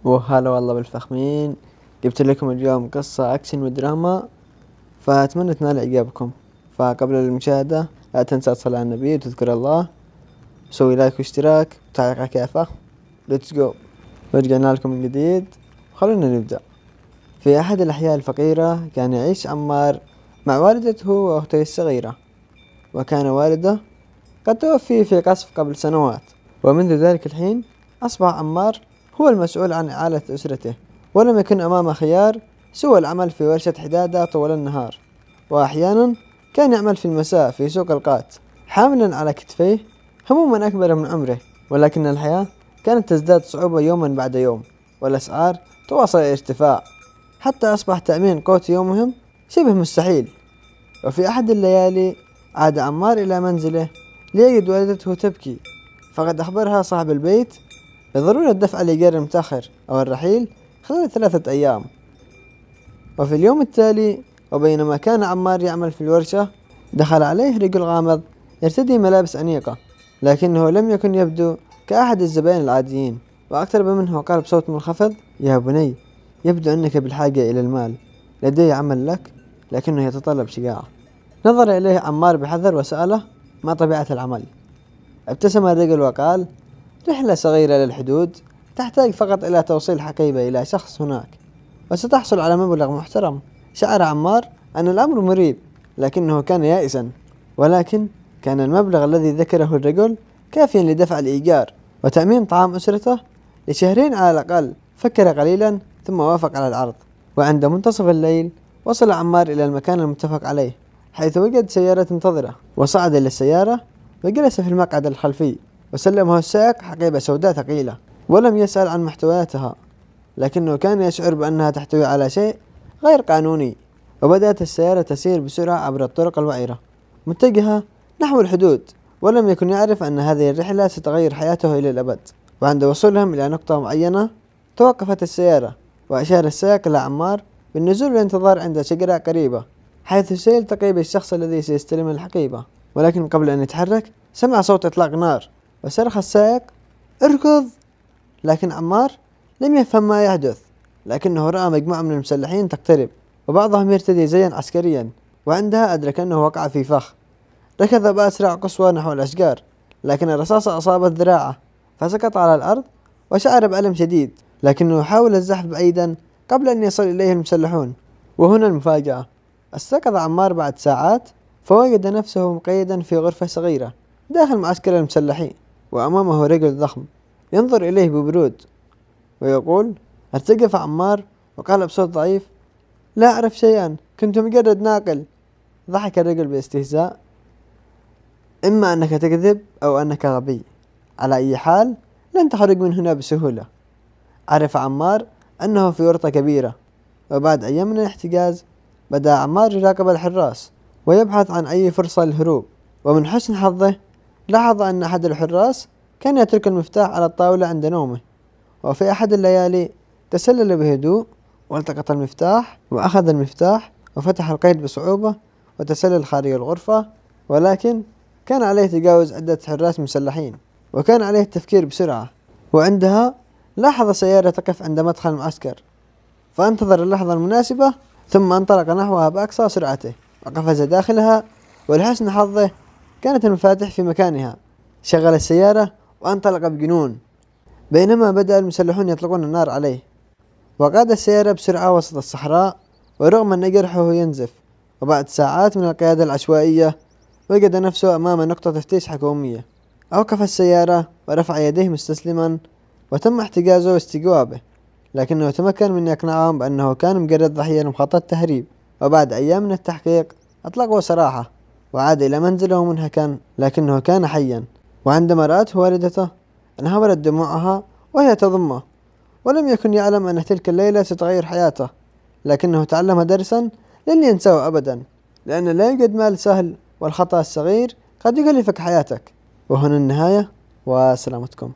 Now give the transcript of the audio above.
وهلا والله بالفخمين. جبت لكم اليوم قصة أكشن ودراما، فأتمنى تنال إعجابكم. فقبل المشاهدة لا تنسى تصلي على النبي وتذكر الله، سوي لايك واشتراك وتعليق كيفه. ليتس جو. ورجعنا لكم من جديد، خلونا نبدأ. في أحد الأحياء الفقيرة كان يعيش عمار مع والدته وأخته الصغيرة، وكان والده قد توفي في قصف قبل سنوات، ومنذ ذلك الحين أصبح عمار هو المسؤول عن إعالة أسرته، ولم يكن أمامه خيار سوى العمل في ورشة حدادة طوال النهار، وأحيانا كان يعمل في المساء في سوق القات حاملا على كتفيه هموما أكبر من عمره. ولكن الحياة كانت تزداد صعوبة يوما بعد يوم، والأسعار تواصل الارتفاع، حتى أصبح تأمين قوت يومهم شبه مستحيل. وفي أحد الليالي عاد عمار إلى منزله ليجد والدته تبكي، فقد أخبرها صاحب البيت بضرورة دفع الإيجار المتأخر أو الرحيل خلال 3 أيام. وفي اليوم التالي، وبينما كان عمار يعمل في الورشة، دخل عليه رجل غامض يرتدي ملابس أنيقة، لكنه لم يكن يبدو كأحد الزبائن العاديين، واقترب منه وقال بصوت منخفض: يا بني، يبدو أنك بالحاجة إلى المال، لدي عمل لك لكنه يتطلب شجاعة. نظر إليه عمار بحذر وسأله: ما طبيعة العمل؟ ابتسم الرجل وقال: رحلة صغيرة للحدود، تحتاج فقط إلى توصيل حقيبة إلى شخص هناك، وستحصل على مبلغ محترم. شعر عمار أن الأمر مريب، لكنه كان يائسا، ولكن كان المبلغ الذي ذكره الرجل كافيا لدفع الإيجار وتأمين طعام أسرته لشهرين على الأقل. فكر قليلا ثم وافق على العرض. وعند منتصف الليل وصل عمار إلى المكان المتفق عليه، حيث وجد سيارة تنتظره، وصعد إلى السيارة وجلس في المقعد الخلفي، وسلمه السائق حقيبة سوداء ثقيلة، ولم يسأل عن محتوياتها، لكنه كان يشعر بأنها تحتوي على شيء غير قانوني. وبدأت السيارة تسير بسرعة عبر الطرق الوعرة متجهة نحو الحدود، ولم يكن يعرف أن هذه الرحلة ستغير حياته إلى الأبد. وعند وصولهم إلى نقطة معينة توقفت السيارة، وأشار السائق إلى عمار بالنزول والانتظار عند شجرة قريبة، حيث سيلتقي بالشخص الذي سيستلم الحقيبة. ولكن قبل أن يتحرك سمع صوت إطلاق نار، وصرخ السائق: اركض! لكن عمار لم يفهم ما يحدث، لكنه رأى مجموعة من المسلحين تقترب، وبعضهم يرتدي زيا عسكريا، وعندها أدرك أنه وقع في فخ. ركض بأسرع قسوة نحو الأشجار، لكن الرصاصة أصابت ذراعه فسقط على الأرض وشعر بألم شديد، لكنه حاول الزحف بعيدا قبل أن يصل إليه المسلحون. وهنا المفاجأة: استيقظ عمار بعد ساعات، فوجد نفسه مقيدا في غرفة صغيرة داخل معسكر المسلحين، وأمامه رجل ضخم ينظر إليه ببرود ويقول. ارتجف عمار وقال بصوت ضعيف: لا أعرف شيئا، كنت مجرد ناقل. ضحك الرجل باستهزاء: إما أنك تكذب أو أنك غبي، على أي حال لن تخرج من هنا بسهولة. عرف عمار أنه في ورطة كبيرة، وبعد أيام من الاحتجاز بدأ عمار يراقب الحراس ويبحث عن أي فرصة للهروب. ومن حسن حظه لاحظ أن أحد الحراس كان يترك المفتاح على الطاولة عند نومه. وفي أحد الليالي تسلل بهدوء والتقط المفتاح وأخذ المفتاح وفتح القيد بصعوبة وتسلل خارج الغرفة، ولكن كان عليه تجاوز عدة حراس مسلحين، وكان عليه التفكير بسرعة. وعندها لاحظ سيارة تقف عند مدخل المعسكر، فانتظر اللحظة المناسبة ثم انطلق نحوها بأقصى سرعته وقفز داخلها. ولحسن حظه كانت المفاتيح في مكانها. شغل السيارة وانطلق بجنون، بينما بدأ المسلحون يطلقون النار عليه، وقاد السيارة بسرعة وسط الصحراء ورغم أن جرحه ينزف. وبعد ساعات من القيادة العشوائية وجد نفسه أمام نقطة تفتيش حكومية. أوقف السيارة ورفع يديه مستسلما، وتم احتجازه واستجوابه، لكنه تمكن من إقناعهم بأنه كان مجرد ضحية لمخطط تهريب. وبعد أيام من التحقيق أطلقوا سراحه وعاد إلى منزله منهكا، لكنه كان حيا. وعندما رأته والدته انهمرت دموعها وهي تضمه، ولم يكن يعلم أن تلك الليلة ستغير حياته، لكنه تعلم درسا لن ينساه أبدا، لأن لا يوجد مال سهل، والخطأ الصغير قد يكلفك حياتك. وهنا النهاية، وسلامتكم.